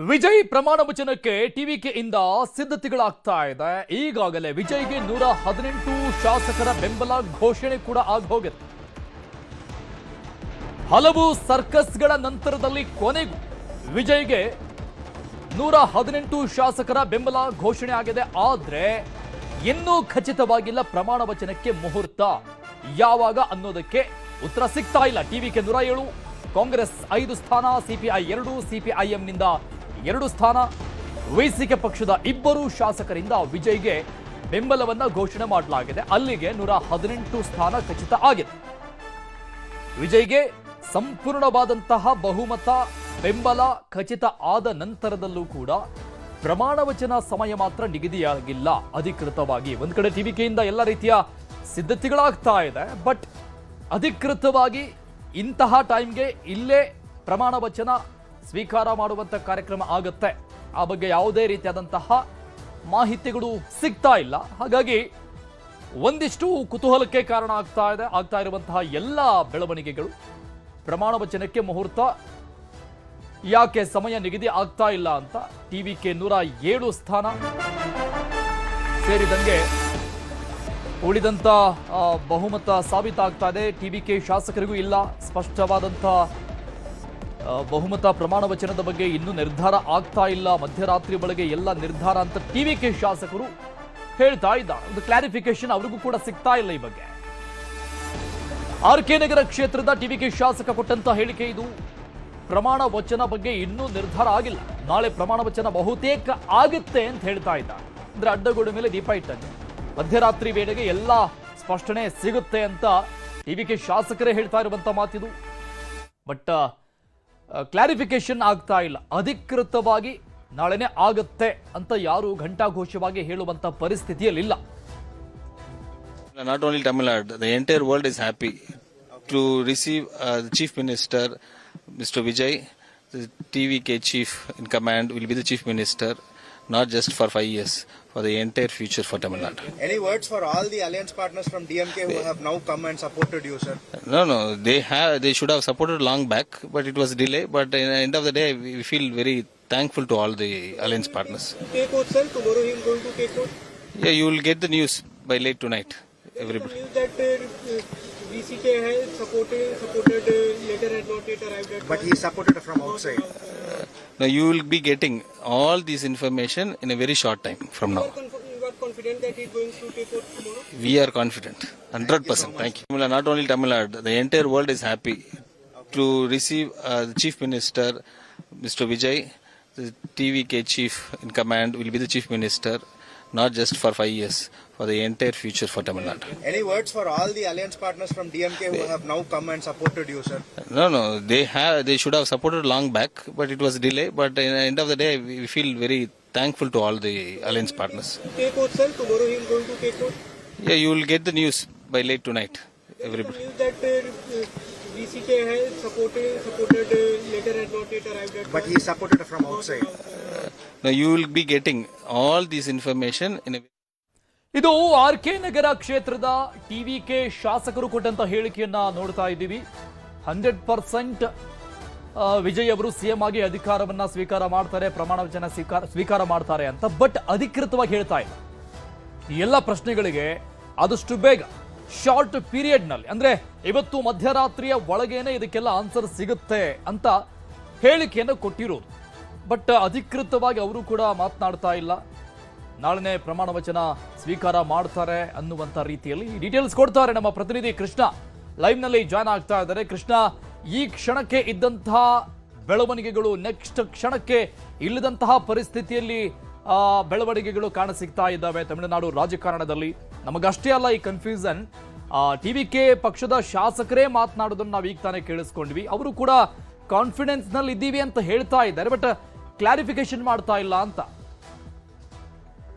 ವಿಜಯ್ ಪ್ರಮಾಣ ವಚನಕ್ಕೆ ಟಿವಿಕೆ ಇಂದ ಸಿದ್ಧತೆಗಳಾಗ್ತಾ ಇದೆ. ಈಗಾಗಲೇ ವಿಜಯ್ಗೆ 118 ಶಾಸಕರ ಬೆಂಬಲ ಘೋಷಣೆ ಕೂಡ ಆಗೋಗಿದೆ. ಹಲವು ಸರ್ಕಸ್ಗಳ ನಂತರದಲ್ಲಿ ಕೊನೆಗೂ ವಿಜಯ್ಗೆ 118 ಶಾಸಕರ ಬೆಂಬಲ ಘೋಷಣೆ ಆಗಿದೆ. ಆದ್ರೆ ಇನ್ನೂ ಖಚಿತವಾಗಿಲ್ಲ ಪ್ರಮಾಣ ವಚನಕ್ಕೆ ಮುಹೂರ್ತ ಯಾವಾಗ ಅನ್ನೋದಕ್ಕೆ ಉತ್ತರ ಸಿಗ್ತಾ ಇಲ್ಲ. ಟಿವಿಕೆ 107, ಕಾಂಗ್ರೆಸ್ 5 ಸ್ಥಾನ, ಸಿಪಿಐ 2, ಸಿಪಿಐಎಂನಿಂದ 2 ಸ್ಥಾನ, ವಿಸಿಕೆ ಪಕ್ಷದ 2 ಶಾಸಕರಿಂದ ವಿಜಯ್ಗೆ ಬೆಂಬಲವನ್ನ ಘೋಷಣೆ ಮಾಡಲಾಗಿದೆ. ಅಲ್ಲಿಗೆ 118 ಸ್ಥಾನ ಖಚಿತ ಆಗಿದೆ. ವಿಜಯ್ಗೆ ಸಂಪೂರ್ಣವಾದಂತಹ ಬಹುಮತ ಬೆಂಬಲ ಖಚಿತ ಆದ ನಂತರದಲ್ಲೂ ಕೂಡ ಪ್ರಮಾಣ ವಚನ ಸಮಯ ಮಾತ್ರ ನಿಗದಿಯಾಗಿಲ್ಲ ಅಧಿಕೃತವಾಗಿ. ಒಂದ್ ಕಡೆ ಟಿವಿಕೆಯಿಂದ ಎಲ್ಲ ರೀತಿಯ ಸಿದ್ಧತೆಗಳಾಗ್ತಾ ಇದೆ, ಬಟ್ ಅಧಿಕೃತವಾಗಿ ಇಂತಹ ಟೈಮ್ಗೆ ಇಲ್ಲೇ ಪ್ರಮಾಣ ವಚನ ಸ್ವೀಕಾರ ಮಾಡುವಂತ ಕಾರ್ಯಕ್ರಮ ಆಗುತ್ತೆ, ಆ ಬಗ್ಗೆ ಯಾವುದೇ ರೀತಿಯಾದಂತಹ ಮಾಹಿತಿಗಳು ಸಿಗ್ತಾ ಇಲ್ಲ. ಹಾಗಾಗಿ ಒಂದಿಷ್ಟು ಕುತೂಹಲಕ್ಕೆ ಕಾರಣ ಆಗ್ತಾ ಇರುವಂತಹ ಎಲ್ಲ ಬೆಳವಣಿಗೆಗಳು, ಪ್ರಮಾಣ ವಚನಕ್ಕೆ ಮುಹೂರ್ತ ಯಾಕೆ ಸಮಯ ನಿಗದಿ ಆಗ್ತಾ ಇಲ್ಲ ಅಂತ ಟಿವಿಕೆ 107 ಸ್ಥಾನ ಸೇರಿದಂಗೆ ಉಳಿದಂತ ಬಹುಮತ ಸಾಬೀತಾಗ್ತಾ ಇದೆ. ಟಿವಿಕೆ ಶಾಸಕರಿಗೂ ಇಲ್ಲ ಸ್ಪಷ್ಟವಾದಂತ ಬಹುಮತ. ಪ್ರಮಾಣ ವಚನದ ಬಗ್ಗೆ ಇನ್ನೂ ನಿರ್ಧಾರ ಆಗ್ತಾ ಇಲ್ಲ, ಮಧ್ಯರಾತ್ರಿ ಒಳಗೆ ಎಲ್ಲ ನಿರ್ಧಾರ ಅಂತ ಟಿವಿಕೆ ಶಾಸಕರು ಹೇಳ್ತಾ ಇದ್ದಾರೆ. ಒಂದು ಕ್ಲಾರಿಫಿಕೇಶನ್ ಅವ್ರಿಗೂ ಕೂಡ ಸಿಗ್ತಾ ಇಲ್ಲ ಈ ಬಗ್ಗೆ. ಆರ್.ಕೆ. ನಗರ ಕ್ಷೇತ್ರದ ಟಿವಿಕೆ ಶಾಸಕ ಕೊಟ್ಟಂತ ಹೇಳಿಕೆ ಇದು. ಪ್ರಮಾಣ ವಚನ ಬಗ್ಗೆ ಇನ್ನೂ ನಿರ್ಧಾರ ಆಗಿಲ್ಲ, ನಾಳೆ ಪ್ರಮಾಣ ವಚನ ಬಹುತೇಕ ಆಗುತ್ತೆ ಅಂತ ಹೇಳ್ತಾ ಇದ್ದಾರೆ. ಅಂದ್ರೆ ಅಡ್ಡಗೋಡೆ ಮೇಲೆ ದೀಪ ಇಟ್ಟಂತೆ ಮಧ್ಯರಾತ್ರಿ ವೇಳೆಗೆ ಎಲ್ಲ ಸ್ಪಷ್ಟನೆ ಸಿಗುತ್ತೆ ಅಂತ ಟಿವಿಕೆ ಶಾಸಕರೇ ಹೇಳ್ತಾ ಇರುವಂತ ಮಾತಿದು. ಬಟ್ ಕ್ಲಾರಿಫಿಕೇಶನ್ ಆಗ್ತಾ ಇಲ್ಲ, ಅಧಿಕೃತವಾಗಿ ನಾಳೆನೇ ಆಗುತ್ತೆ ಅಂತ ಯಾರು ಘಂಟಾಘೋಷವಾಗಿ ಹೇಳುವಂತ ಪರಿಸ್ಥಿತಿಯಲ್ಲಿಲ್ಲ. Not only Tamil Nadu, the entire world is happy to receive the Chief Minister, Mr. Vijay. The TVK Chief in command will be the Chief Minister, not just for 5 years, for the entire future for Tamil Nadu. Any words for all the alliance partners from DMK who have now come and supported you, sir? No, they should have supported long back, but it was delay. But at the end of the day, we feel very thankful to all the alliance partners. Take oath, sir. Tomorrow he is going to take oath. Yeah, you will get the news by late tonight. Everybody. The news that VCK has supported letter has not yet arrived at. But he supported from outside. Now you will be getting all this information in a very short time from now. You are confident that he is going to take oath tomorrow? We are confident, 100%. Thank you. Not only Tamil Nadu, the entire world is happy to receive the Chief Minister, Mr. Vijay. The TVK Chief in command will be the Chief Minister, not just for 5 years, for the entire future for Tamil Nadu. Any words for all the alliance partners from DMK who have now come and supported you, sir? No, they should have supported long back, but it was delay. But at the end of the day, we feel very thankful to all the alliance partners. Take oath, sir. Tomorrow he is going to take oath. Yeah, you will get the news by late tonight. Everybody. The news that VCK has supported letter has not yet arrived at. But he supported from outside. Now you will be getting all this information in a. ಇದು RK. ನಗರ ಕ್ಷೇತ್ರದ TVK ಶಾಸಕರು ಕೊಟ್ಟಂತ ಹೇಳಿಕೆಯನ್ನ ನೋಡ್ತಾ ಇದ್ದೀವಿ. 100% ವಿಜಯ್ ಅವರು CM ಆಗಿ ಅಧಿಕಾರವನ್ನ ಸ್ವೀಕಾರ ಮಾಡ್ತಾರೆ, ಪ್ರಮಾಣ ವಚನ ಸ್ವೀಕಾರ ಮಾಡ್ತಾರೆ ಅಂತ. ಬಟ್ ಅಧಿಕೃತವಾಗಿ ಹೇಳ್ತಾ ಇಲ್ಲ. ಈ ಎಲ್ಲ ಪ್ರಶ್ನೆಗಳಿಗೆ ಆದಷ್ಟು ಬೇಗ ಶಾರ್ಟ್ ಪೀರಿಯಡ್ ನಲ್ಲಿ, ಅಂದ್ರೆ ಇವತ್ತು ಮಧ್ಯರಾತ್ರಿಯ ಒಳಗೇನೆ ಇದಕ್ಕೆಲ್ಲ ಆನ್ಸರ್ ಸಿಗುತ್ತೆ ಅಂತ ಹೇಳಿಕೆಯನ್ನು ಕೊಟ್ಟಿರೋದು. ಬಟ್ ಅಧಿಕೃತವಾಗಿ ಅವರು ಕೂಡ ಮಾತನಾಡ್ತಾ ಇಲ್ಲ. ನಾಳೆನೇ ಪ್ರಮಾಣ ವಚನ ಸ್ವೀಕಾರ ಮಾಡ್ತಾರೆ ಅನ್ನುವಂಥ ರೀತಿಯಲ್ಲಿ ಡೀಟೇಲ್ಸ್ ಕೊಡ್ತಾರೆ ನಮ್ಮ ಪ್ರತಿನಿಧಿ ಕೃಷ್ಣ. ಲೈವ್ ನಲ್ಲಿ ಜಾಯ್ನ್ ಆಗ್ತಾ ಇದ್ದಾರೆ. ಕೃಷ್ಣ, ಈ ಕ್ಷಣಕ್ಕೆ ಇದ್ದಂತಹ ಬೆಳವಣಿಗೆಗಳು ನೆಕ್ಸ್ಟ್ ಕ್ಷಣಕ್ಕೆ ಇಲ್ಲದಂತಹ ಪರಿಸ್ಥಿತಿಯಲ್ಲಿ ಬೆಳವಣಿಗೆಗಳು ಕಾಣಸಿಗ್ತಾ ಇದ್ದಾವೆ ತಮಿಳುನಾಡು ರಾಜಕಾರಣದಲ್ಲಿ. ನಮಗಷ್ಟೇ ಅಲ್ಲ ಈ ಕನ್ಫ್ಯೂಷನ್, ಟಿವಿಕೆ ಪಕ್ಷದ ಶಾಸಕರೇ ಮಾತನಾಡೋದನ್ನ ನಾವು ಈಗ ತಾನೇ ಕೇಳಿಸ್ಕೊಂಡ್ವಿ. ಅವರು ಕೂಡ ಕಾನ್ಫಿಡೆನ್ಸ್ ನಲ್ಲಿ ಇದ್ದೀವಿ ಅಂತ ಹೇಳ್ತಾ ಇದ್ದಾರೆ, ಬಟ್ ಕ್ಲಾರಿಫಿಕೇಶನ್ ಮಾಡ್ತಾ ಇಲ್ಲ ಅಂತ.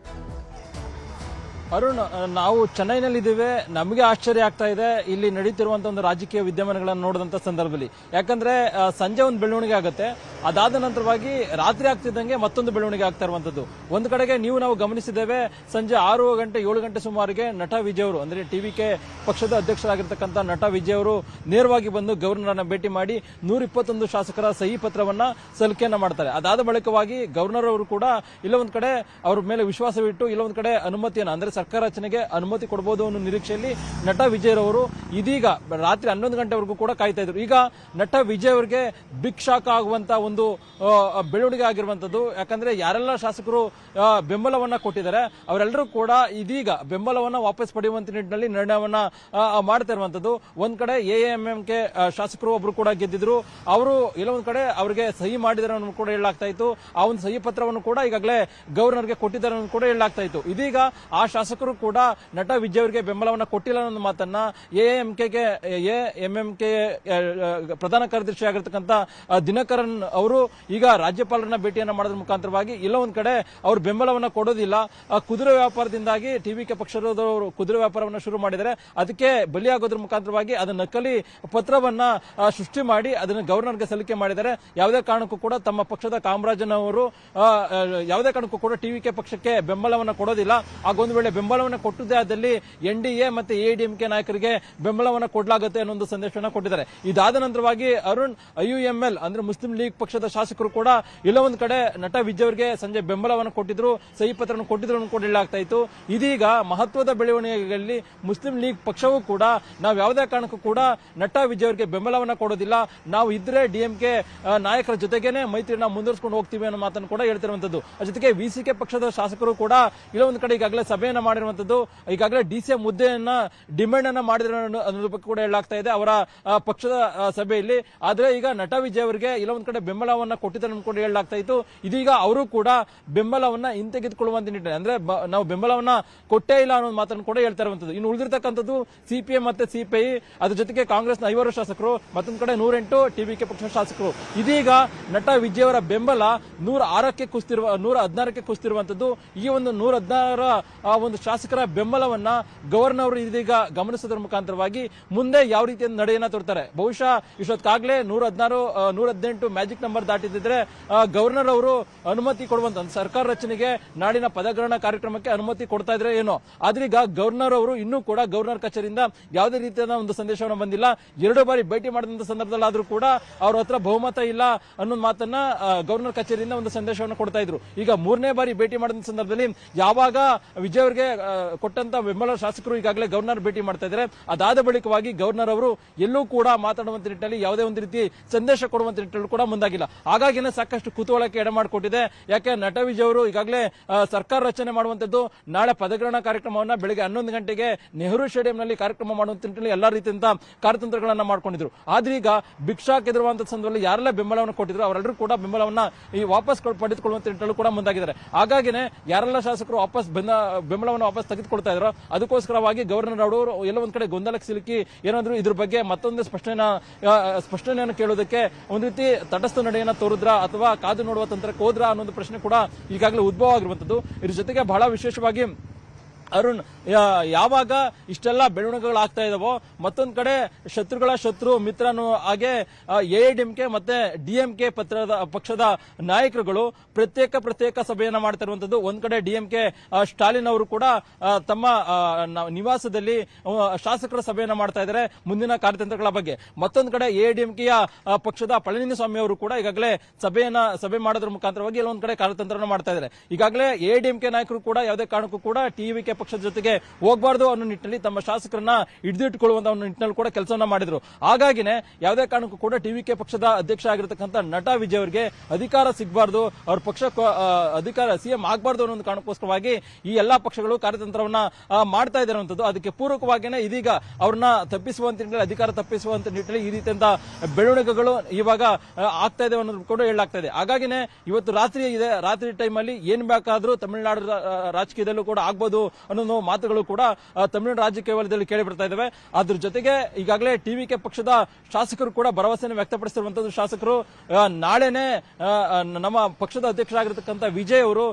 ಅರುಣ್, ನಾವು ಚೆನ್ನೈನಲ್ಲಿದ್ದೇವೆ. ನಮಗೆ ಆಶ್ಚರ್ಯ ಆಗ್ತಾ ಇದೆ ಇಲ್ಲಿ ನಡೀತಿರುವಂತಹ ಒಂದು ರಾಜಕೀಯ ವಿದ್ಯಮಾನಗಳನ್ನು ನೋಡಿದಂತ ಸಂದರ್ಭದಲ್ಲಿ. ಯಾಕಂದ್ರೆ ಸಂಜೆ ಒಂದು ಬೆಳವಣಿಗೆ ಆಗುತ್ತೆ, ಅದಾದ ನಂತರವಾಗಿ ರಾತ್ರಿ ಆಗ್ತಿದ್ದಂಗೆ ಮತ್ತೊಂದು ಬೆಳವಣಿಗೆ ಆಗ್ತಾ ಇರುವಂತದ್ದು. ಒಂದು ಕಡೆಗೆ ನಾವು ಗಮನಿಸಿದ್ದೇವೆ, ಸಂಜೆ 6 ಗಂಟೆ 7 ಗಂಟೆ ಸುಮಾರಿಗೆ ನಟ ವಿಜಯ್ ಅವರು ಅಂದ್ರೆ ಟಿವಿಕೆ ಪಕ್ಷದ ಅಧ್ಯಕ್ಷರಾಗಿರ್ತಕ್ಕಂಥ ನಟ ವಿಜಯ್ ಅವರು ನೇರವಾಗಿ ಬಂದು ಗವರ್ನರ್ ಭೇಟಿ ಮಾಡಿ 121 ಶಾಸಕರ ಸಹಿ ಪತ್ರವನ್ನ ಸಲ್ಲಿಕೆಯನ್ನ ಮಾಡ್ತಾರೆ. ಅದಾದ ಬಳಿಕವಾಗಿ ಗವರ್ನರ್ ಅವರು ಕೂಡ ಇಲ್ಲೊಂದ್ ಕಡೆ ಅವ್ರ ಮೇಲೆ ವಿಶ್ವಾಸವಿಟ್ಟು ಇಲ್ಲೊಂದ್ ಕಡೆ ಅನುಮತಿಯನ್ನ ಅಂದ್ರೆ ಸರ್ಕಾರ ರಚನೆಗೆ ಅನುಮತಿ ಕೊಡಬಹುದು ಅನ್ನೋ ನಿರೀಕ್ಷೆಯಲ್ಲಿ ನಟ ವಿಜಯ್ ಅವರು ಇದೀಗ ರಾತ್ರಿ 11 ಗಂಟೆವರೆಗೂ ಕೂಡ ಕಾಯ್ತಾ ಇದ್ರು. ಈಗ ನಟ ವಿಜಯ್ ಅವರಿಗೆ ಬಿಗ್ ಶಾಕ್ ಆಗುವಂತ ಒಂದು ಬೆಳವಣಿಗೆ ಆಗಿರುವಂತದ್ದು. ಯಾಕಂದ್ರೆ ಯಾರೆಲ್ಲ ಶಾಸಕರು ಬೆಂಬಲವನ್ನ ಕೊಟ್ಟಿದ್ದಾರೆ ಅವರೆಲ್ಲರೂ ಕೂಡ ಇದೀಗ ಬೆಂಬಲವನ್ನ ವಾಪಸ್ ಪಡೆಯುವಂತ ನಿಟ್ಟಿನಲ್ಲಿ ನಿರ್ಣಯವನ್ನ ಮಾಡ್ತಾ ಇರುವಂತದ್ದು. ಒಂದ್ ಕಡೆ ಎಎಂಎಂಕೆ ಶಾಸಕರು ಒಬ್ರು ಕೂಡ ಗೆದ್ದಿದ್ರು, ಅವರು ಎಲ್ಲೊಂದ್ ಕಡೆ ಅವರಿಗೆ ಸಹಿ ಮಾಡಿದಾರೆ ಅನ್ನೋದು ಕೂಡ ಹೇಳಲಾಗ್ತಾ ಇತ್ತು. ಆ ಒಂದು ಸಹಿ ಪತ್ರವನ್ನು ಕೂಡ ಈಗಾಗಲೇ ಗವರ್ನರ್ಗೆ ಕೊಟ್ಟಿದ್ದಾರೆ ಅನ್ನೋದು ಕೂಡ ಹೇಳಲಾಗ್ತಾ ಇತ್ತು. ಇದೀಗ ಆ ಶಾಸಕರು ಕೂಡ ನಟ ವಿಜಯ್ ಅವರಿಗೆ ಬೆಂಬಲವನ್ನ ಕೊಟ್ಟಿಲ್ಲ ಅನ್ನೋ ಮಾತನ್ನ ಎಎಂಎಂಕೆ ಪ್ರಧಾನ ಕಾರ್ಯದರ್ಶಿ ಆಗಿರ್ತಕ್ಕಂಥ ದಿನಕರನ್ ಅವರು ಈಗ ರಾಜ್ಯಪಾಲರನ್ನ ಭೇಟಿಯನ್ನ ಮಾಡೋದ್ರ ಮುಖಾಂತರವಾಗಿ ಇಲ್ಲ ಒಂದ್ ಕಡೆ ಅವರು ಬೆಂಬಲವನ್ನ ಕೊಡೋದಿಲ್ಲ. ಕುದುರೆ ವ್ಯಾಪಾರದಿಂದಾಗಿ ಟಿವಿಕೆ ಪಕ್ಷದವರು ಕುದುರೆ ವ್ಯಾಪಾರವನ್ನ ಶುರು ಮಾಡಿದರೆ ಅದಕ್ಕೆ ಬಲಿಯಾಗೋದ್ರ ಮುಖಾಂತರವಾಗಿ ಅದನ್ನ ನಕಲಿ ಪತ್ರವನ್ನ ಸೃಷ್ಟಿ ಮಾಡಿ ಅದನ್ನು ಗವರ್ನರ್ಗೆ ಸಲ್ಲಿಕೆ ಮಾಡಿದ್ದಾರೆ. ಯಾವುದೇ ಕಾರಣಕ್ಕೂ ಕೂಡ ತಮ್ಮ ಪಕ್ಷದ ಕಾಮರಾಜನ್ ಅವರು ಯಾವುದೇ ಕಾರಣಕ್ಕೂ ಕೂಡ ಟಿವಿಕೆ ಪಕ್ಷಕ್ಕೆ ಬೆಂಬಲವನ್ನ ಕೊಡೋದಿಲ್ಲ. ಆಗೊಂದು ವೇಳೆ ಬೆಂಬಲವನ್ನ ಕೊಟ್ಟದ್ದೇ ಆದಲ್ಲಿ ಎನ್ಡಿಎ ಮತ್ತೆ ಎಐಡಿಎಂಕೆ ನಾಯಕರಿಗೆ ಬೆಂಬಲವನ್ನ ಕೊಡಲಾಗುತ್ತೆ ಅನ್ನೋ ಒಂದು ಸಂದೇಶವನ್ನ ಕೊಟ್ಟಿದ್ದಾರೆ. ಇದಾದ ನಂತರವಾಗಿ ಅರುಣ್, ಐಯುಎಂಎಲ್ ಅಂದ್ರೆ ಮುಸ್ಲಿಂ ಲೀಗ್ ಪಕ್ಷದ ಶಾಸಕರು ಕೂಡ ಇಲ್ಲ ಒಂದ್ ಕಡೆ ನಟ ವಿಜಯ್ ಅವರಿಗೆ ಸಂಜೆ ಬೆಂಬಲವನ್ನು ಕೊಟ್ಟಿದ್ರು, ಸಹಿ ಪತ್ರವನ್ನು ಕೊಟ್ಟಿದ್ರು ಕೂಡ ಹೇಳಲಾಗ್ತಾ ಇತ್ತು. ಇದೀಗ ಮಹತ್ವದ ಬೆಳವಣಿಗೆಗಳಲ್ಲಿ ಮುಸ್ಲಿಂ ಲೀಗ್ ಪಕ್ಷವೂ ಕೂಡ ನಾವು ಯಾವುದೇ ಕಾರಣಕ್ಕೂ ಕೂಡ ನಟ ವಿಜಯ್ ಅವರಿಗೆ ಬೆಂಬಲವನ್ನ ಕೊಡೋದಿಲ್ಲ, ನಾವು ಇದ್ರೆ ಡಿಎಂಕೆ ನಾಯಕರ ಜೊತೆಗೇನೆ ಮೈತ್ರಿಯನ್ನ ಮುಂದುವರಿಸಿಕೊಂಡು ಹೋಗ್ತೀವಿ ಅನ್ನೋ ಮಾತನ್ನು ಕೂಡ ಹೇಳ್ತಿರುವಂತದ್ದು. ಜೊತೆಗೆ ವಿಸಿಕೆ ಪಕ್ಷದ ಶಾಸಕರು ಕೂಡ ಇಲ್ಲ ಒಂದ್ ಕಡೆ ಈಗಾಗಲೇ ಸಭೆಯನ್ನ ಮಾಡಿರುವಂತದ್ದು. ಈಗಾಗಲೇ ಡಿಸಿಎಂ ಹುದ್ದೆಯನ್ನ ಡಿಮ್ಯಾಂಡ್ ಅನ್ನ ಮಾಡಿದ್ರು ಅನ್ನೋದ್ರ ಬಗ್ಗೆ ಕೂಡ ಹೇಳಲಾಗ್ತಾ ಇದೆ ಅವರ ಪಕ್ಷದ ಸಭೆಯಲ್ಲಿ. ಆದ್ರೆ ಈಗ ನಟ ವಿಜಯ್ ಅವರಿಗೆ ಇಲ್ಲ ಒಂದ್ ಕಡೆ ಬೆಂಬಲವನ್ನ ಕೊಟ್ಟಿದ್ದಾರೆ ಕೂಡ ಹೇಳಲಾಗ್ತಾ ಇತ್ತು. ಇದೀಗ ಅವರು ಕೂಡ ಬೆಂಬಲವನ್ನ ಹಿಂತೆಗೆದುಕೊಳ್ಳುವಂತ ನಿಟ್ಟಿನಲ್ಲಿ ಅಂದ್ರೆ ನಾವು ಬೆಂಬಲವನ್ನ ಕೊಟ್ಟೇ ಇಲ್ಲ ಅನ್ನೋ ಮಾತನ್ನು ಕೂಡ ಹೇಳ್ತಾ ಇರುವಂತದ್ದು. ಇನ್ನು ಉಳಿದಿರ್ತಕ್ಕಂಥದ್ದು ಸಿಪಿಎಂ ಮತ್ತೆ ಸಿಪಿಐ, ಅದ್ರ ಜೊತೆಗೆ ಕಾಂಗ್ರೆಸ್ನ 5 ಶಾಸಕರು, ಮತ್ತೊಂದು ಕಡೆ 108 ಟಿವಿಕೆ ಪಕ್ಷದ ಶಾಸಕರು. ಇದೀಗ ನಟ ವಿಜಯ್ ಅವರ ಬೆಂಬಲ 116ಕ್ಕೆ ಕುಸಿತಿರುವಂತದ್ದು. ಈ ಒಂದು 116 ಒಂದು ಶಾಸಕರ ಬೆಂಬಲವನ್ನ ಗವರ್ನರ್ ಅವರು ಇದೀಗ ಗಮನಿಸೋದ್ರ ಮುಖಾಂತರವಾಗಿ ಮುಂದೆ ಯಾವ ರೀತಿಯ ನಡೆಯನ್ನ ತೋರ್ತಾರೆ. ಬಹುಶಃ ಇಷ್ಟೊತ್ತಾಗ್ಲೇ 116 118 ಮ್ಯಾಜಿಕ್ ನಂಬರ್ ದಾಟಿದ್ರೆ ಗವರ್ನರ್ ಅವರು ಅನುಮತಿ ಕೊಡುವಂತ ಸರ್ಕಾರ ರಚನೆಗೆ ನಾಡಿನ ಪದಗ್ರಹಣ ಕಾರ್ಯಕ್ರಮಕ್ಕೆ ಅನುಮತಿ ಕೊಡ್ತಾ ಇದ್ರೆ ಏನೋ. ಆದ್ರೆ ಈಗ ಗವರ್ನರ್ ಅವರು ಇನ್ನೂ ಕೂಡ ಗವರ್ನರ್ ಕಚೇರಿಯಿಂದ ಯಾವುದೇ ರೀತಿಯ ಒಂದು ಸಂದೇಶವನ್ನು ಬಂದಿಲ್ಲ. 2 ಬಾರಿ ಭೇಟಿ ಮಾಡಿದಂತ ಸಂದರ್ಭದಲ್ಲಾದ್ರೂ ಕೂಡ ಅವ್ರ ಹತ್ರ ಬಹುಮತ ಇಲ್ಲ ಅನ್ನೋ ಮಾತನ್ನ ಗವರ್ನರ್ ಕಚೇರಿಯಿಂದ ಒಂದು ಸಂದೇಶವನ್ನು ಕೊಡ್ತಾ ಇದ್ರು. ಈಗ 3ನೇ ಬಾರಿ ಭೇಟಿ ಮಾಡಿದ ಸಂದರ್ಭದಲ್ಲಿ ಯಾವಾಗ ವಿಜಯ್ ಅವರಿಗೆ ಕೊಟ್ಟಂತ ಬೆಂಬಲ ಶಾಸಕರು ಈಗಾಗಲೇ ಗವರ್ನರ್ ಭೇಟಿ ಮಾಡ್ತಾ ಇದ್ದಾರೆ. ಅದಾದ ಬಳಿಕವಾಗಿ ಗವರ್ನರ್ ಅವರು ಎಲ್ಲೂ ಕೂಡ ಮಾತಾಡುವಂತ ನಿಟ್ಟಿನಲ್ಲಿ ಯಾವುದೇ ಒಂದು ರೀತಿ ಸಂದೇಶ ಕೊಡುವಂತ ನಿಟ್ಟಿನಲ್ಲಿ ಕೂಡ ಮುಂದಾಗಿಲ್ಲ. ಹಾಗಾಗಿನೇ ಸಾಕಷ್ಟು ಕುತೂಹಲಕ್ಕೆ ಎಡೆಮಾಡಿಕೊಟ್ಟಿದೆ. ಯಾಕೆ ನಟ ವಿಜಯ್ ಅವರು ಈಗಾಗಲೇ ಸರ್ಕಾರ ರಚನೆ ಮಾಡುವಂತದ್ದು ನಾಳೆ ಪದಗ್ರಹಣ ಕಾರ್ಯಕ್ರಮವನ್ನ ಬೆಳಗ್ಗೆ 11 ಗಂಟೆಗೆ ನೆಹರು ಸ್ಟೇಡಿಯಂನಲ್ಲಿ ಕಾರ್ಯಕ್ರಮ ಮಾಡುವಂತ ನಿಟ್ಟಿನಲ್ಲಿ ಎಲ್ಲಾ ರೀತಿಯಿಂದ ಕಾರ್ಯತಂತ್ರಗಳನ್ನ ಮಾಡ್ಕೊಂಡಿದ್ರು. ಆದ್ರೆ ಈಗ ಬಿಗ್ ಶಾಕ್ ಎದುರುವಂತ ಸಂದರ್ಭದಲ್ಲಿ ಯಾರೆಲ್ಲ ಬೆಂಬಲವನ್ನು ಕೊಟ್ಟಿದ್ರು ಅವರೆಲ್ಲರೂ ಕೂಡ ಬೆಂಬಲವನ್ನ ವಾಪಸ್ ಪಡೆದುಕೊಳ್ಳುವಂತ ನಿಟ್ಟಿನಲ್ಲಿ ಕೂಡ ಮುಂದಾಗಿದ್ದಾರೆ. ಹಾಗಾಗಿನೇ ಯಾರೆಲ್ಲ ಶಾಸಕರು ಬೆಂಬಲವನ್ನು ವಾಪಸ್ ತೆಗೆದುಕೊಳ್ತಾ ಇದ್ರು ಅದಕ್ಕೋಸ್ಕರವಾಗಿ ಗವರ್ನರ್ ಅವರು ಎಲ್ಲ ಒಂದ್ ಕಡೆ ಗೊಂದಲಕ್ಕೆ ಸಿಲುಕಿ ಏನಾದ್ರು ಇದ್ರ ಬಗ್ಗೆ ಮತ್ತೊಂದು ಸ್ಪಷ್ಟನೆಯನ್ನು ಕೇಳೋದಕ್ಕೆ ಒಂದ್ ರೀತಿ ತಟಸ್ಥ ನಡೆಯನ್ನ ತೋರಿದ್ರ ಅಥವಾ ಕಾದು ನೋಡುವ ತಂತ್ರಕ್ಕೆ ಹೋದ್ರ ಅನ್ನೋ ಪ್ರಶ್ನೆ ಕೂಡ ಈಗಾಗಲೇ ಉದ್ಭವ ಆಗಿರುವಂತದ್ದು. ಇದ್ರ ಜೊತೆಗೆ ಬಹಳ ವಿಶೇಷವಾಗಿ ಅರುಣ್, ಯಾವಾಗ ಇಷ್ಟೆಲ್ಲ ಬೆಳವಣಿಗೆಗಳಾಗ್ತಾ ಇದಾವೋ ಮತ್ತೊಂದ್ ಕಡೆ ಶತ್ರುಗಳ ಶತ್ರು ಮಿತ್ರನು ಹಾಗೆ ಎಐಡಿಎಂಕೆ ಮತ್ತೆ ಡಿಎಂಕೆ ಪಕ್ಷದ ನಾಯಕರುಗಳು ಪ್ರತ್ಯೇಕ ಸಭೆಯನ್ನ ಮಾಡ್ತಾ ಇರುವಂತದ್ದು. ಒಂದ್ ಕಡೆ ಡಿಎಂಕೆ ಸ್ಟಾಲಿನ್ ಅವರು ಕೂಡ ತಮ್ಮ ನಿವಾಸದಲ್ಲಿ ಶಾಸಕರ ಸಭೆಯನ್ನ ಮಾಡ್ತಾ ಇದ್ದಾರೆ ಮುಂದಿನ ಕಾರ್ಯತಂತ್ರಗಳ ಬಗ್ಗೆ. ಮತ್ತೊಂದ್ ಕಡೆ ಎಐಡಿಎಂಕೆಯ ಪಕ್ಷದ ಪಳನಿಸ್ವಾಮಿ ಅವರು ಕೂಡ ಈಗಾಗಲೇ ಸಭೆ ಮಾಡೋದ್ರ ಮುಖಾಂತರವಾಗಿ ಎಲ್ಲೊಂದ್ ಕಡೆ ಕಾರ್ಯತಂತ್ರ ಮಾಡ್ತಾ ಇದ್ದಾರೆ. ಈಗಾಗಲೇ ಎಐಡಿಎಂಕೆ ನಾಯಕರು ಕೂಡ ಯಾವುದೇ ಕಾರಣಕ್ಕೂ ಕೂಡ ಟಿವಿಕೆ ಪಕ್ಷದ ಜೊತೆಗೆ ಹೋಗಬಾರದು ಅನ್ನೋ ನಿಟ್ಟಿನಲ್ಲಿ ತಮ್ಮ ಶಾಸಕರನ್ನ ಹಿಡಿದಿಟ್ಟುಕೊಳ್ಳುವಂತ ನಿಟ್ಟಿನಲ್ಲಿ ಕೂಡ ಕೆಲಸವನ್ನ ಮಾಡಿದ್ರು. ಹಾಗಾಗಿನೇ ಯಾವುದೇ ಕಾರಣಕ್ಕೂ ಕೂಡ ಟಿವಿಕೆ ಪಕ್ಷದ ಅಧ್ಯಕ್ಷ ಆಗಿರತಕ್ಕಂಥ ನಟ ವಿಜಯ್ ಅವರಿಗೆ ಅಧಿಕಾರ ಸಿಗಬಾರ್ದು, ಅವ್ರ ಪಕ್ಷ ಅಧಿಕಾರ ಸಿಎಂ ಆಗಬಾರ್ದು ಅನ್ನೋ ಒಂದು ಕಾರಣಕ್ಕೋಸ್ಕರವಾಗಿ ಈ ಎಲ್ಲಾ ಪಕ್ಷಗಳು ಕಾರ್ಯತಂತ್ರವನ್ನ ಮಾಡ್ತಾ ಇರುವಂತದ್ದು. ಅದಕ್ಕೆ ಪೂರಕವಾಗಿಯೇ ಇದೀಗ ಅವ್ರನ್ನ ತಪ್ಪಿಸುವಂತ ನಿಟ್ಟಿನಲ್ಲಿ ಅಧಿಕಾರ ತಪ್ಪಿಸುವಂತ ನಿಟ್ಟಿನಲ್ಲಿ ಈ ರೀತಿಯಿಂದ ಬೆಳವಣಿಗೆಗಳು ಇವಾಗ ಆಗ್ತಾ ಇದೆ ಅನ್ನೋದು ಕೂಡ ಹೇಳಲಾಗ್ತಾ ಇದೆ. ಹಾಗಾಗಿನೇ ಇವತ್ತು ರಾತ್ರಿ ಟೈಮ್ ಅಲ್ಲಿ ಏನ್ ಬೇಕಾದ್ರೂ ತಮಿಳುನಾಡು ರಾಜಕೀಯದಲ್ಲೂ ಕೂಡ ಆಗ್ಬೋದು ಅನ್ನೋ ಮಾತುಗಳು ಕೂಡ ತಮಿಳುನಾಡು ರಾಜಕೀಯ ವಲಯದಲ್ಲಿ ಕೇಳಿ ಬರ್ತಾ ಇದ್ದಾವೆ. ಅದ್ರ ಜೊತೆಗೆ ಈಗಾಗಲೇ ಟಿವಿಕೆ ಪಕ್ಷದ ಶಾಸಕರು ಕೂಡ ಭರವಸೆಯನ್ನು ವ್ಯಕ್ತಪಡಿಸಿರುವಂತದ್ದು. ಶಾಸಕರು ನಾಳೆನೆ ನಮ್ಮ ಪಕ್ಷದ ಅಧ್ಯಕ್ಷರಾಗಿರ್ತಕ್ಕಂಥ ವಿಜಯ್ ಅವರು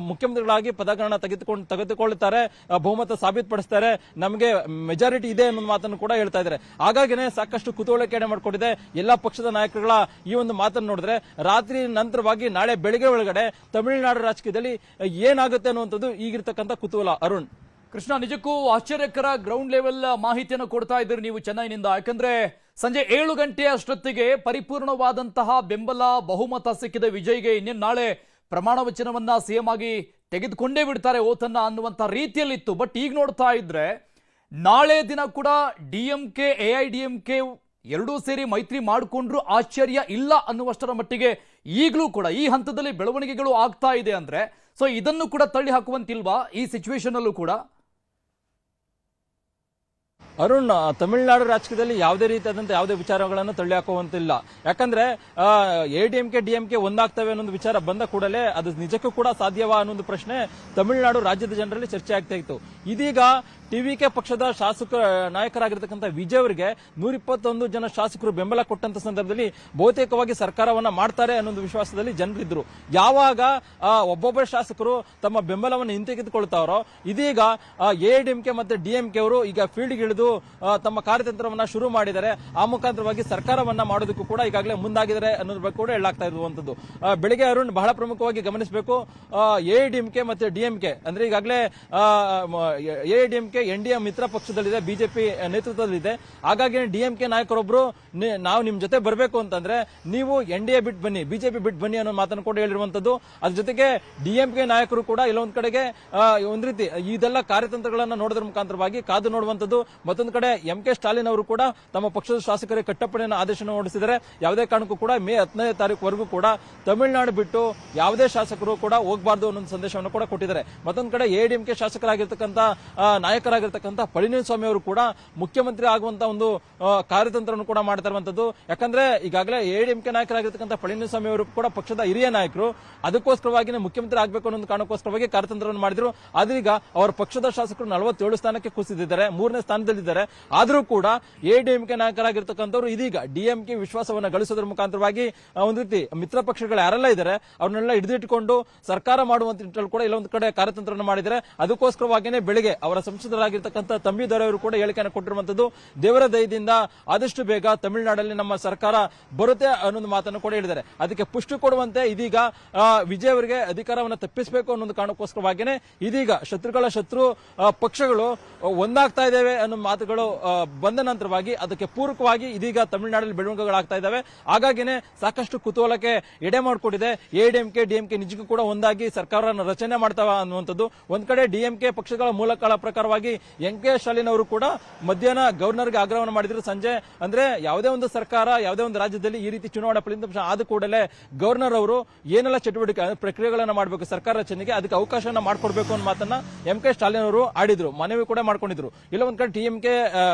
ಮುಖ್ಯಮಂತ್ರಿಗಳಾಗಿ ಪದಗ್ರಹಣ ತೆಗೆದುಕೊಳ್ಳುತ್ತಾರೆ, ಬಹುಮತ ಸಾಬೀತುಪಡಿಸ್ತಾರೆ, ನಮಗೆ ಮೆಜಾರಿಟಿ ಇದೆ ಅನ್ನೋ ಮಾತನ್ನು ಕೂಡ ಹೇಳ್ತಾ ಇದ್ದಾರೆ. ಹಾಗಾಗಿನೇ ಸಾಕಷ್ಟು ಕುತೂಹಲಕ್ಕೆ ಮಾಡಿಕೊಂಡಿದೆ ಎಲ್ಲಾ ಪಕ್ಷದ ನಾಯಕರುಗಳ ಈ ಒಂದು ಮಾತನ್ನು ನೋಡಿದ್ರೆ. ರಾತ್ರಿ ನಂತರವಾಗಿ ನಾಳೆ ಬೆಳಗ್ಗೆ ಒಳಗಡೆ ತಮಿಳುನಾಡು ರಾಜಕೀಯದಲ್ಲಿ ಏನಾಗುತ್ತೆ ಅನ್ನುವಂಥದ್ದು ಈಗಿರ್ತಕ್ಕಂಥ ಕುತೂಹಲ. ಅರುಣ್, ಕೃಷ್ಣ, ನಿಜಕ್ಕೂ ಆಶ್ಚರ್ಯಕರ ಗ್ರೌಂಡ್ ಲೆವೆಲ್ ಮಾಹಿತಿಯನ್ನು ಕೊಡ್ತಾ ಇದ್ದೀರಿ ನೀವು ಚೆನ್ನೈನಿಂದ. ಯಾಕಂದ್ರೆ ಸಂಜೆ 7 ಗಂಟೆ ಅಷ್ಟೊತ್ತಿಗೆ ಪರಿಪೂರ್ಣವಾದಂತಹ ಬೆಂಬಲ ಬಹುಮತ ಸಿಕ್ಕಿದೆ ವಿಜಯ್ಗೆ. ಇನ್ನೇನು ನಾಳೆ ಪ್ರಮಾಣ ವಚನವನ್ನ ಸಿಎಂ ಆಗಿ ತೆಗೆದುಕೊಂಡೇ ಬಿಡ್ತಾರೆ ಓತನ್ನ ಅನ್ನುವಂತ ರೀತಿಯಲ್ಲಿತ್ತು. ಬಟ್ ಈಗ ನೋಡ್ತಾ ಇದ್ರೆ ನಾಳೆ ದಿನ ಕೂಡ ಡಿಎಂಕೆ ಎಐಡಿಎಂಕೆ ಎರಡೂ ಸೇರಿ ಮೈತ್ರಿ ಮಾಡಿಕೊಂಡ್ರು ಆಶ್ಚರ್ಯ ಇಲ್ಲ ಅನ್ನುವಷ್ಟರ ಮಟ್ಟಿಗೆ ಈಗಲೂ ಕೂಡ ಈ ಹಂತದಲ್ಲಿ ಬೆಳವಣಿಗೆಗಳು ಆಗ್ತಾ ಇದೆ ಅಂದ್ರೆ, ಸೊ ಇದನ್ನು ಕೂಡ ತಳ್ಳಿ ಹಾಕುವಂತಿಲ್ವಾ ಈ ಸಿಚುವೇಶನ್ ಅಲ್ಲೂ ಕೂಡ? ಅರುಣ್, ತಮಿಳುನಾಡು ರಾಜಕೀಯದಲ್ಲಿ ಯಾವುದೇ ರೀತಿಯಾದಂತ ಯಾವುದೇ ವಿಚಾರಗಳನ್ನು ತಳ್ಳಿ ಹಾಕುವಂತಿಲ್ಲ. ಯಾಕಂದ್ರೆ ಎಡಿಎಂಕೆ ಡಿಎಂಕೆ ಒಂದಾಗ್ತವೆ ಅನ್ನೊಂದು ವಿಚಾರ ಬಂದ ಕೂಡಲೇ ಅದು ನಿಜಕ್ಕೂ ಕೂಡ ಸಾಧ್ಯವಾ ಅನ್ನೊಂದು ಪ್ರಶ್ನೆ ತಮಿಳುನಾಡು ರಾಜ್ಯದ ಜನರಲ್ಲಿ ಚರ್ಚೆ ಆಗ್ತಾ ಇತ್ತು. ಇದೀಗ ಟಿವಿಕೆ ಪಕ್ಷದ ಶಾಸಕ ನಾಯಕರಾಗಿರ್ತಕ್ಕಂಥ ವಿಜಯ್ ಅವರಿಗೆ 121 ಜನ ಶಾಸಕರು ಬೆಂಬಲ ಕೊಟ್ಟಂತ ಸಂದರ್ಭದಲ್ಲಿ ಬಹುತೇಕವಾಗಿ ಸರ್ಕಾರವನ್ನ ಮಾಡ್ತಾರೆ ಅನ್ನೊಂದು ವಿಶ್ವಾಸದಲ್ಲಿ ಜನರಿದ್ರು. ಯಾವಾಗ ಒಬ್ಬೊಬ್ಬ ಶಾಸಕರು ತಮ್ಮ ಬೆಂಬಲವನ್ನು ಹಿಂತೆಗೆದುಕೊಳ್ತಾರೋ ಇದೀಗ ಎಡಿಎಂಕೆ ಮತ್ತೆ ಡಿಎಂಕೆ ಅವರು ಈಗ ಫೀಲ್ಡ್ ಇಳಿದು ತಮ್ಮ ಕಾರ್ಯತಂತ್ರವನ್ನ ಶುರು ಮಾಡಿದ್ದಾರೆ. ಆ ಮುಖಾಂತರವಾಗಿ ಸರ್ಕಾರವನ್ನ ಮಾಡೋದಕ್ಕೂ ಕೂಡ ಈಗಾಗಲೇ ಮುಂದಾಗಿದ್ದಾರೆ ಅನ್ನೋದ್ರ ಬಗ್ಗೆ ಕೂಡ ಹೇಳಲಾಗ್ತಾ ಇರುವಂತದ್ದು. ಬೆಳಿಗ್ಗೆ ಅರುಣ್ ಬಹಳ ಪ್ರಮುಖವಾಗಿ ಗಮನಿಸಬೇಕು, ಎಡಿಎಂಕೆ ಮತ್ತೆ ಡಿಎಂಕೆ ಅಂದ್ರೆ ಈಗಾಗಲೇ ಎಡಿಎಂಕೆ ಎನ್ಡಿಎ ಮಿತ್ರ ಪಕ್ಷದಲ್ಲಿದೆ, ಬಿಜೆಪಿ ನೇತೃತ್ವದಲ್ಲಿದೆ. ಹಾಗಾಗಿ ಡಿಎಂಕೆ ನಾಯಕರೊಬ್ರು ನಾವು ನಿಮ್ ಜೊತೆ ಬರಬೇಕು ಅಂತಂದ್ರೆ ನೀವು ಎನ್ಡಿಎ ಬಿಟ್ಟು ಬನ್ನಿ, ಬಿಜೆಪಿ ಬಿಟ್ಟು ಬನ್ನಿ ಅನ್ನೋ ಮಾತನ್ನು ಕೂಡ ಹೇಳಿರುವಂತದ್ದು. ಅದ್ರ ಜೊತೆಗೆ ಡಿಎಂಕೆ ನಾಯಕರು ಕೂಡ ಇಲ್ಲೊಂದ್ ಕಡೆಗೆ ಒಂದ್ ರೀತಿ ಇದೆಲ್ಲ ಕಾರ್ಯತಂತ್ರಗಳನ್ನ ನೋಡೋದ್ರ ಮುಖಾಂತರವಾಗಿ ಕಾದು ನೋಡುವಂತದ್ದು. ಮತ್ತೊಂದು ಕಡೆ ಎಂಕೆ ಸ್ಟಾಲಿನ್ ಅವರು ಕೂಡ ತಮ್ಮ ಪಕ್ಷದ ಶಾಸಕರಿಗೆ ಕಟ್ಟಪ್ಪಣೆಯನ್ನು ಆದೇಶ ಹೊರಡಿಸಿದ್ದಾರೆ. ಯಾವುದೇ ಕಾರಣಕ್ಕೂ ಕೂಡ ಮೇ 10ನೇ ತಾರೀಕುವರೆಗೂ ಕೂಡ ತಮಿಳುನಾಡು ಬಿಟ್ಟು ಯಾವುದೇ ಶಾಸಕರು ಕೂಡ ಹೋಗಬಾರದು ಅನ್ನೋ ಸಂದೇಶವನ್ನು ಕೂಡ ಕೊಟ್ಟಿದ್ದಾರೆ. ಮತ್ತೊಂದು ಕಡೆ ಎಡಿಎಂಕೆ ಶಾಸಕರಾಗಿರ್ತಕ್ಕಂಥ ನಾಯಕರಾಗಿರ್ತಕ್ಕಂಥ ಪಳನಿಸ್ವಾಮಿ ಅವರು ಕೂಡ ಮುಖ್ಯಮಂತ್ರಿ ಆಗುವಂತ ಒಂದು ಕಾರ್ಯತಂತ್ರವನ್ನು ಕೂಡ ಮಾಡ್ತಾ ಇರುವಂತದ್ದು. ಯಾಕಂದ್ರೆ ಈಗಾಗಲೇ ಎಡಿಎಂಕೆ ನಾಯಕರಾಗಿರ್ತಕ್ಕಂಥ ಪಳನಿಸ್ವಾಮಿ ಅವರು ಕೂಡ ಪಕ್ಷದ ಹಿರಿಯ ನಾಯಕರು, ಅದಕ್ಕೋಸ್ಕರವಾಗಿ ಮುಖ್ಯಮಂತ್ರಿ ಆಗಬೇಕು ಅನ್ನೋ ಕಾರಣಕ್ಕೋಸ್ಕರವಾಗಿ ಕಾರ್ಯತಂತ್ರವನ್ನು ಮಾಡಿದ್ರು. ಆದ್ರೀಗ ಅವರ ಪಕ್ಷದ ಶಾಸಕರು 47 ಸ್ಥಾನಕ್ಕೆ ಕುಸಿದಿದ್ದಾರೆ, 3ನೇ ಸ್ಥಾನದಲ್ಲಿದ್ದಾರೆ. ಆದರೂ ಕೂಡ ಎಡಿಎಂಕೆ ನಾಯಕರಾಗಿರ್ತಕ್ಕಂಥವ್ರು ಇದೀಗ ಡಿಎಂಕೆ ವಿಶ್ವಾಸವನ್ನು ಗಳಿಸೋದ್ರ ಮುಖಾಂತರವಾಗಿ ಒಂದು ರೀತಿ ಮಿತ್ರ ಪಕ್ಷಗಳು ಯಾರೆಲ್ಲ ಇದ್ದಾರೆ ಅವ್ರನ್ನೆಲ್ಲ ಹಿಡಿದಿಟ್ಟುಕೊಂಡು ಸರ್ಕಾರ ಮಾಡುವಂತ ನಿಟ್ಟಿನಲ್ಲಿ ಕೂಡ ಇಲ್ಲೊಂದು ಕಡೆ ಕಾರ್ಯತಂತ್ರವನ್ನು ಮಾಡಿದ್ದಾರೆ. ಅದಕ್ಕೋಸ್ಕರವಾಗಿಯೇ ಬೆಳಿಗ್ಗೆ ಅವರ ಸಂಸದರಾಗಿರ್ತಕ್ಕಂಥ ತಂಬಿ ದೊರೆಯವರು ಕೂಡ ಹೇಳಿಕೆಯನ್ನು ಕೊಟ್ಟಿರುವಂತದ್ದು. ದೇವರ ದಯದಿಂದ ಆದಷ್ಟು ಬೇಗ ತಮಿಳುನಾಡಲ್ಲಿ ನಮ್ಮ ಸರ್ಕಾರ ಬರುತ್ತೆ ಅನ್ನೊಂದು ಮಾತನ್ನು ಕೂಡ ಹೇಳಿದ್ದಾರೆ. ಅದಕ್ಕೆ ಪುಷ್ಟಿ ಕೊಡುವಂತೆ ಇದೀಗ ವಿಜಯ್ ಅವರಿಗೆ ಅಧಿಕಾರವನ್ನು ತಪ್ಪಿಸಬೇಕು ಅನ್ನೊಂದು ಕಾರಣಕ್ಕೋಸ್ಕರವಾಗಿಯೇ ಇದೀಗ ಶತ್ರುಗಳ ಶತ್ರು ಪಕ್ಷಗಳು ಒಂದಾಗ್ತಾ ಇದ್ದೇವೆ ಅನ್ನೋ ಮಾತುಗಳು ಬಂದ ನಂತರವಾಗಿ ಅದಕ್ಕೆ ಪೂರಕವಾಗಿ ಇದೀಗ ತಮಿಳುನಾಡಲ್ಲಿ ಬೆಳವಣಿಗೆಗಳಾಗ್ತಾ ಇದ್ದಾವೆ. ಹಾಗಾಗಿನೇ ಸಾಕಷ್ಟು ಕುತೂಹಲಕ್ಕೆ ಎಡೆ ಮಾಡಿಕೊಟ್ಟಿದೆ. ಎಡಿಎಂಕೆ ಡಿಎಂಕೆ ನಿಜಕ್ಕೂ ಕೂಡ ಒಂದಾಗಿ ಸರ್ಕಾರ ರಚನೆ ಮಾಡ್ತಾವ ಅನ್ನುವಂಥದ್ದು. ಒಂದ್ ಕಡೆ ಡಿಎಂಕೆ ಪಕ್ಷಗಳ ಮೂಲಗಳ ಪ್ರಕಾರವಾಗಿ ಎಂಕೆ ಸ್ಟಾಲಿನ್ ಅವರು ಕೂಡ ಮಧ್ಯಾಹ್ನ ಗವರ್ನರ್ಗೆ ಆಗ್ರಹವನ್ನು ಮಾಡಿದ್ರು. ಸಂಜೆ ಅಂದ್ರೆ ಯಾವುದೇ ಒಂದು ಸರ್ಕಾರ ಯಾವುದೇ ಒಂದು ರಾಜ್ಯದಲ್ಲಿ ಈ ರೀತಿ ಚುನಾವಣಾ ಫಲಿತಾಂಶ ಆದ ಕೂಡಲೇ ಗವರ್ನರ್ ಅವರು ಏನೆಲ್ಲ ಚಟುವಟಿಕೆ ಪ್ರಕ್ರಿಯೆಗಳನ್ನ ಮಾಡಬೇಕು ಸರ್ಕಾರ ರಚನೆಗೆ ಅದಕ್ಕೆ ಅವಕಾಶನ ಮಾಡಿಕೊಡ್ಬೇಕು ಅನ್ನೋ ಮಾತನ್ನ ಎಂಕೆ ಸ್ಟಾಲಿನ್ ಅವರು ಆಡಿದ್ರು, ಮನವಿ ಕೂಡ ಮಾಡ್ಕೊಂಡಿದ್ರು. ಇಲ್ಲ ಒಂದ್ ಕಡೆ ಟಿಎಂಕೆ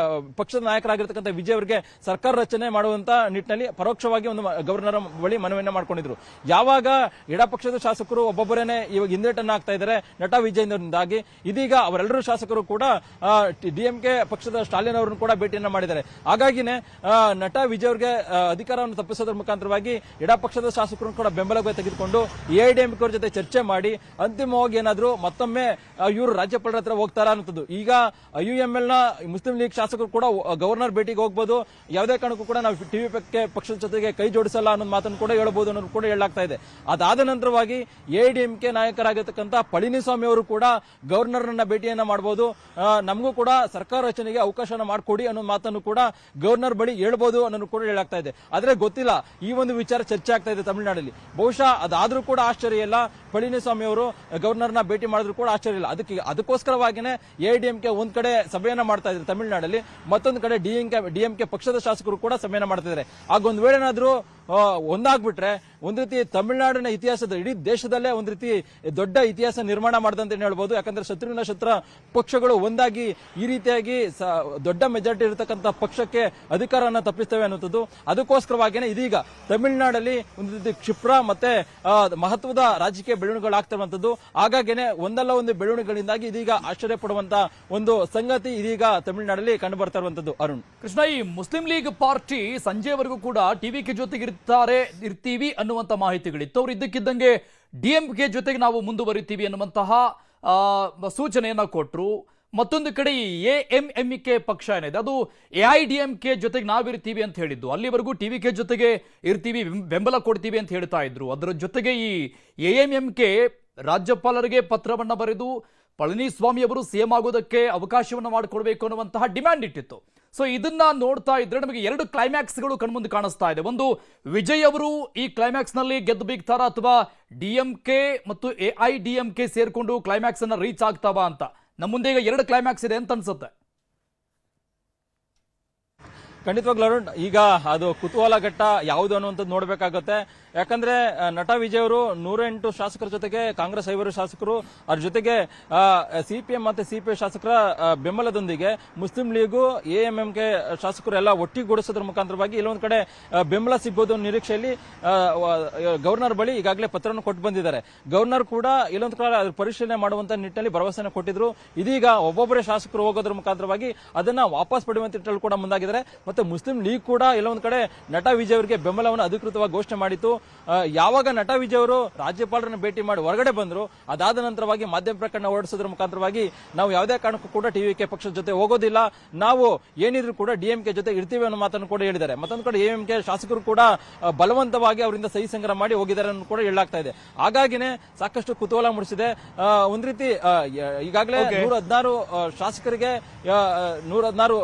ಪಕ್ಷದ ನಾಯಕರಾಗಿರ್ತಕ್ಕಂಥ ವಿಜಯ್ ಅವರಿಗೆ ಸರ್ಕಾರ ರಚನೆ ಮಾಡುವಂತ ನಿಟ್ಟಿನಲ್ಲಿ ಪರೋಕ್ಷವಾಗಿ ಒಂದು ಗವರ್ನರ್ ಬಳಿ ಮನವಿಯನ್ನ ಮಾಡ್ಕೊಂಡಿದ್ರು. ಯಾವಾಗ ಎಡಪಕ್ಷದ ಶಾಸಕರು ಒಬ್ಬೊಬ್ಬರೇನೆ ಇವಾಗ ಹಿಂದೇಟನ್ನ ಆಗ್ತಾ ಇದ್ದಾರೆ ನಟ ವಿಜಯದಿಂದಾಗಿ, ಇದೀಗ ಅವರೆಲ್ಲರೂ ಶಾಸಕರು ಕೂಡ ಡಿಎಂಕೆ ಪಕ್ಷದ ಸ್ಟಾಲಿನ್ ಅವರನ್ನು ಕೂಡ ಭೇಟಿಯನ್ನ ಮಾಡಿದ್ದಾರೆ. ಹಾಗಾಗಿನೇ ನಟ ವಿಜಯ್ ಅವರಿಗೆ ಅಧಿಕಾರವನ್ನು ತಪ್ಪಿಸೋದ್ರ ಮುಖಾಂತರವಾಗಿ ಎಡಪಕ್ಷದ ಶಾಸಕರನ್ನು ಕೂಡ ಬೆಂಬಲಕ್ಕೆ ತೆಗೆದುಕೊಂಡು ಎಐಡಿಎಂಕೆ ಅವರ ಜೊತೆ ಚರ್ಚೆ ಮಾಡಿ ಅಂತಿಮವಾಗಿ ಏನಾದ್ರು ಮತ್ತೊಮ್ಮೆ ಇವರು ರಾಜ್ಯಪಾಲರ ಹತ್ರ ಹೋಗ್ತಾರಾ ಅನ್ನೋದು. ಈಗ ಯುಎಂಎಲ್ ನ ಮುಸ್ಲಿಂ ಲೀಗ್ ಶಾಸಕರು ಕೂಡ ಗವರ್ನರ್ ಭೇಟಿಗೆ ಹೋಗಬಹುದು, ಯಾವುದೇ ಕಾರಣಕ್ಕೂ ಕೂಡ ನಾವು ಟಿವಿ ಪಕ್ಷದ ಜೊತೆಗೆ ಕೈ ಜೋಡಿಸಲ್ಲ ಅನ್ನೋ ಮಾತನ್ನು ಕೂಡ ಹೇಳಬಹುದು ಅನ್ನೋದು ಕೂಡ ಹೇಳಲಾಗ್ತಾ ಇದೆ. ಅದಾದ ನಂತರವಾಗಿ ಎಡಿಎಂಕೆ ನಾಯಕರಾಗಿರ್ತಕ್ಕಂಥ ಪಳನಿಸ್ವಾಮಿ ಅವರು ಕೂಡ ಗವರ್ನರ್ ನನ್ನ ಭೇಟಿಯನ್ನ ಮಾಡಬಹುದು, ನಮಗೂ ಕೂಡ ಸರ್ಕಾರ ರಚನೆಗೆ ಅವಕಾಶನ ಮಾಡಿಕೊಡಿ ಅನ್ನೋ ಮಾತನ್ನು ಕೂಡ ಗವರ್ನರ್ ಬಳಿ ಹೇಳ್ಬೋದು ಅನ್ನೋದು ಕೂಡ ಹೇಳಲಾಗ್ತಾ ಇದೆ. ಆದ್ರೆ ಗೊತ್ತಿಲ್ಲ, ಈ ಒಂದು ವಿಚಾರ ಚರ್ಚೆ ಆಗ್ತಾ ಇದೆ ತಮಿಳುನಾಡಲ್ಲಿ. ಬಹುಶಃ ಅದಾದ್ರೂ ಕೂಡ ಆಶ್ಚರ್ಯ ಇಲ್ಲ, ಪಳನಿಸ್ವಾಮಿ ಅವರು ಗವರ್ನರ್ನ ಭೇಟಿ ಮಾಡಿದ್ರು ಕೂಡ ಆಶ್ಚರ್ಯ ಇಲ್ಲ. ಅದಕ್ಕೋಸ್ಕರವಾಗಿನೇ ಎಡಿಎಂಕೆ ಒಂದ್ ಕಡೆ ಸಭೆಯನ್ನ ಮಾಡ್ತಾ ಇದ್ದಾರೆ ತಮಿಳುನಾಡಲ್ಲಿ, ಮತ್ತೊಂದು ಕಡೆ ಡಿಎಂಕೆ ಪಕ್ಷದ ಶಾಸಕರು ಕೂಡ ಸಭೆಯನ್ನ ಮಾಡ್ತಿದ್ದಾರೆ. ಆಗೊಂದ್ ವೇಳೆ ಏನಾದ್ರೂ ಒಂದಾಗ್ಬಿಟ್ರೆ ಒಂದ್ ರೀತಿ ತಮಿಳುನಾಡಿನ ಇತಿಹಾಸದ ಇಡೀ ದೇಶದಲ್ಲೇ ಒಂದ್ ರೀತಿ ದೊಡ್ಡ ಇತಿಹಾಸ ನಿರ್ಮಾಣ ಮಾಡಿದಂತ ಹೇಳ್ಬಹುದು. ಯಾಕಂದ್ರೆ ಶತ್ರುವಿನ ಶತ್ರು ಪಕ್ಷಗಳು ಒಂದಾಗಿ ಈ ರೀತಿಯಾಗಿ ದೊಡ್ಡ ಮೆಜಾರಿಟಿ ಇರತಕ್ಕಂತ ಪಕ್ಷಕ್ಕೆ ಅಧಿಕಾರನ ತಪ್ಪಿಸ್ತೇವೆ ಅನ್ನುವಂಥದ್ದು. ಅದಕ್ಕೋಸ್ಕರವಾಗಿಯೇ ಇದೀಗ ತಮಿಳುನಾಡಲ್ಲಿ ಒಂದು ರೀತಿ ಕ್ಷಿಪ್ರ ಮತ್ತೆ ಮಹತ್ವದ ರಾಜಕೀಯ ಬೆಳವಣಿಗೆಗಳು ಆಗ್ತಿರುವಂತದ್ದು. ಹಾಗಾಗಿನೇ ಒಂದಲ್ಲ ಒಂದು ಬೆಳವಣಿಗೆಗಳಿಂದಾಗಿ ಇದೀಗ ಆಶ್ಚರ್ಯ ಪಡುವಂತ ಒಂದು ಸಂಗತಿ ಇದೀಗ ತಮಿಳುನಾಡಲ್ಲಿ ಕಂಡು ಬರ್ತಾ ಇರುವಂತದ್ದು. ಅರುಣ್, ಕೃಷ್ಣ, ಈ ಮುಸ್ಲಿಂ ಲೀಗ್ ಪಾರ್ಟಿ ಸಂಜೆವರೆಗೂ ಕೂಡ ಟಿವಿಕೆ ಜೊತೆಗೆ ಇರ್ತೀವಿ ಅನ್ನುವಂತ ಮಾಹಿತಿಗಳಿತ್ತು. ಅವ್ರು ಇದ್ದಕ್ಕಿದ್ದಂಗೆ ಡಿಎಂಕೆ ಜೊತೆಗೆ ನಾವು ಮುಂದುವರಿತೀವಿ ಅನ್ನುವಂತಹ ಸೂಚನೆಯನ್ನ ಕೊಟ್ಟರು. ಮತ್ತೊಂದು ಕಡೆ ಈ ಎಎಂಎಂಕೆ ಪಕ್ಷ ಏನಿದೆ ಅದು ಎಐಡಿಎಂಕೆ ಜೊತೆಗೆ ನಾವಿರ್ತೀವಿ ಅಂತ ಹೇಳಿದ್ದು. ಅಲ್ಲಿವರೆಗೂ ಟಿವಿಕೆ ಜೊತೆಗೆ ಇರ್ತೀವಿ, ಬೆಂಬಲ ಕೊಡ್ತೀವಿ ಅಂತ ಹೇಳ್ತಾ ಇದ್ರು. ಅದರ ಜೊತೆಗೆ ಈ ಎಎಂಎಂಕೆ ರಾಜ್ಯಪಾಲರಿಗೆ ಪತ್ರವನ್ನ ಬರೆದು ಪಳನಿಸ್ವಾಮಿ ಅವರು ಸಿಎಂ ಆಗೋದಕ್ಕೆ ಅವಕಾಶವನ್ನು ಮಾಡಿಕೊಡ್ಬೇಕು ಅನ್ನುವಂತಹ ಡಿಮ್ಯಾಂಡ್ ಇಟ್ಟಿತ್ತು. ಸೊ ಇದನ್ನ ನೋಡ್ತಾ ಇದ್ರೆ ನಮಗೆ ಎರಡು ಕ್ಲೈಮ್ಯಾಕ್ಸ್ಗಳು ಕಣ್ಮುಂದೆ ಕಾಣಿಸ್ತಾ ಇದೆ. ಒಂದು, ವಿಜಯ್ ಅವರು ಈ ಕ್ಲೈಮ್ಯಾಕ್ಸ್ ನಲ್ಲಿ ಗೆದ್ದು ಬೀಗ್ತಾರ ಅಥವಾ ಡಿಎಂಕೆ ಮತ್ತು ಎಐಡಿಎಂಕೆ ಸೇರ್ಕೊಂಡು ಕ್ಲೈಮ್ಯಾಕ್ಸ್ ಅನ್ನ ರೀಚ್ ಆಗ್ತಾವ ಅಂತ ನಮ್ಮ ಮುಂದೆ ಈಗ ಎರಡು ಕ್ಲೈಮ್ಯಾಕ್ಸ್ ಇದೆ ಅಂತ ಅನ್ಸುತ್ತೆ. ಖಂಡಿತವಾಗ್ಲೂ ಅರುಣ್, ಈಗ ಅದು ಕುತೂಹಲ ಘಟ್ಟ ಯಾವುದು ಅನ್ನುವಂಥದ್ದು ನೋಡ್ಬೇಕಾಗತ್ತೆ. ಯಾಕಂದ್ರೆ ನಟ ವಿಜಯ್ ಅವರು 108 ಶಾಸಕರ ಜೊತೆಗೆ ಕಾಂಗ್ರೆಸ್ 5 ಶಾಸಕರು, ಅವ್ರ ಜೊತೆಗೆ ಸಿಪಿಎಂ ಮತ್ತೆ ಸಿಪಿಐ ಶಾಸಕರ ಬೆಂಬಲದೊಂದಿಗೆ ಮುಸ್ಲಿಂ ಲೀಗು ಎಎಂಎಂಕೆ ಶಾಸಕರು ಎಲ್ಲ ಒಟ್ಟಿಗೂಡಿಸೋದ್ರ ಮುಖಾಂತರವಾಗಿ ಇಲ್ಲೊಂದ್ ಕಡೆ ಬೆಂಬಲ ಸಿಗ್ಬೋದು ಅನ್ನೋ ನಿರೀಕ್ಷೆಯಲ್ಲಿ ಗವರ್ನರ್ ಬಳಿ ಈಗಾಗಲೇ ಪತ್ರವನ್ನು ಕೊಟ್ಟು ಬಂದಿದ್ದಾರೆ. ಗವರ್ನರ್ ಕೂಡ ಇಲ್ಲೊಂದ್ ಕಡೆ ಅದ್ರ ಪರಿಶೀಲನೆ ಮಾಡುವಂತ ನಿಟ್ಟಿನಲ್ಲಿ ಭರವಸೆಯನ್ನು ಕೊಟ್ಟಿದ್ರು. ಇದೀಗ ಒಬ್ಬೊಬ್ಬರೇ ಶಾಸಕರು ಹೋಗೋದ್ರ ಮುಖಾಂತರವಾಗಿ ಅದನ್ನ ವಾಪಸ್ ಪಡೆಯುವಂತ ನಿಟ್ಟಿನಲ್ಲಿ ಕೂಡ ಮುಂದಾಗಿದ್ದಾರೆ. ಮತ್ತೆ ಮುಸ್ಲಿಂ ಲೀಗ್ ಕೂಡ ಇಲ್ಲೊಂದ್ ಕಡೆ ನಟ ವಿಜಯ್ ಅವರಿಗೆ ಬೆಂಬಲವನ್ನು ಅಧಿಕೃತವಾಗಿ ಘೋಷಣೆ ಮಾಡಿತ್ತು. ಯಾವಾಗ ನಟ ವಿಜಯ್ ಅವರು ರಾಜ್ಯಪಾಲರನ್ನು ಭೇಟಿ ಮಾಡಿ ಹೊರಗಡೆ ಬಂದ್ರು, ಅದಾದ ನಂತರವಾಗಿ ಮಾಧ್ಯಮ ಪ್ರಕರಣ ಹೊರಡಿಸೋದ್ರ ಮುಖಾಂತರವಾಗಿ ನಾವು ಯಾವುದೇ ಕಾರಣಕ್ಕೂ ಕೂಡ ಟಿವಿಕೆ ಪಕ್ಷದ ಜೊತೆ ಹೋಗೋದಿಲ್ಲ, ನಾವು ಏನಿದ್ರು ಕೂಡ ಡಿಎಂಕೆ ಜೊತೆ ಇರ್ತೀವಿ ಅನ್ನೋ ಮಾತನ್ನು ಕೂಡ ಹೇಳಿದ್ದಾರೆ. ಮತ್ತೊಂದು ಕಡೆ ಎಎಂಕೆ ಶಾಸಕರು ಕೂಡ ಬಲವಂತವಾಗಿ ಅವರಿಂದ ಸಹಿ ಸಂಗ್ರಹ ಮಾಡಿ ಹೋಗಿದ್ದಾರೆ ಅನ್ನೋ ಕೂಡ ಹೇಳಲಾಗ್ತಾ ಇದೆ. ಹಾಗಾಗಿನೇ ಸಾಕಷ್ಟು ಕುತೂಹಲ ಮೂಡಿಸಿದೆ. ಒಂದ್ ರೀತಿ ಈಗಾಗಲೇ 116 ಶಾಸಕರಿಗೆ 116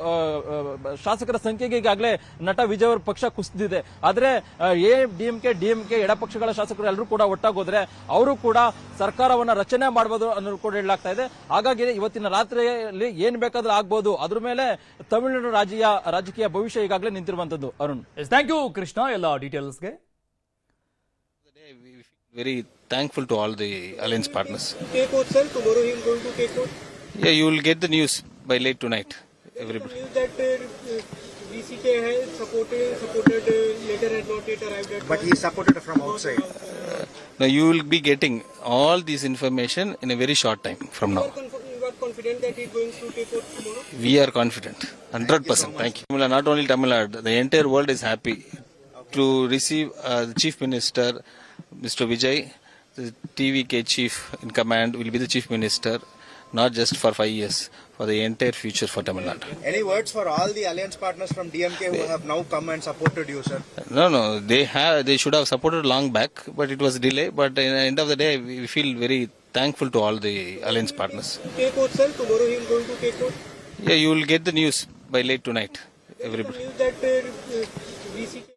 ಶಾಸಕರ ಸಂಖ್ಯೆಗೆ ಈಗಾಗಲೇ ನಟ ವಿಜಯ್ ಅವರ ಪಕ್ಷ ಕುಸಿದಿದೆ. ಆದ್ರೆ ಡಿಎಂಕೆ ಎಡಪಕ್ಷಗಳ ಶಾಸಕರು ಎಲ್ಲರೂ ಕೂಡ ಒಟ್ಟಾಗೋದ್ರೆ ಅವರು ಕೂಡ ಸರ್ಕಾರವನ್ನ ರಚನೆ ಮಾಡಬಹುದು ಅನ್ನೋದು ಕೂಡ ಹೇಳಲಾಗ್ತಾ ಇದೆ. ಹಾಗಾಗಿ ಇವತ್ತಿನ ರಾತ್ರಿಯಲ್ಲಿ ಏನ್ ಬೇಕಾದ್ರೂ ಆಗ್ಬಹುದು, ಅದ್ರ ಮೇಲೆ ತಮಿಳುನಾಡು ರಾಜಕೀಯ ಭವಿಷ್ಯ ಈಗಾಗಲೇ ನಿಂತಿರುವಂತದ್ದು. ಅರುಣ್, ಥ್ಯಾಂಕ್ ಯು ಕೃಷ್ಣ ಎಲ್ಲ ಡೀಟೇಲ್ಸ್ಗೆ. Very thankful to all the alliance partners. Take oath, sir. Tomorrow he is going to take oath. Yeah, you will get the news by late tonight. Everybody. News that VCK has supported letter has not yet arrived at. But he is supported from outside. Now you will be getting all this information in a very short time from now. You are confident that he is going to take oath tomorrow? We are confident, 100%. Thank you. Not only Tamil Nadu, the entire world is happy to receive the Chief Minister, Mr. Vijay, the TVK Chief in command, will be the Chief Minister, not just for 5 years, for the entire future for Tamil Nadu. Any words for all the alliance partners from DMK who have now come and supported you, sir? No, they should have supported long back, but it was delay. But at the end of the day, we feel very thankful to all the alliance partners. Take oath, sir. Tomorrow he is going to take oath. Yeah, you will get the news by late tonight. Everybody. News that VCK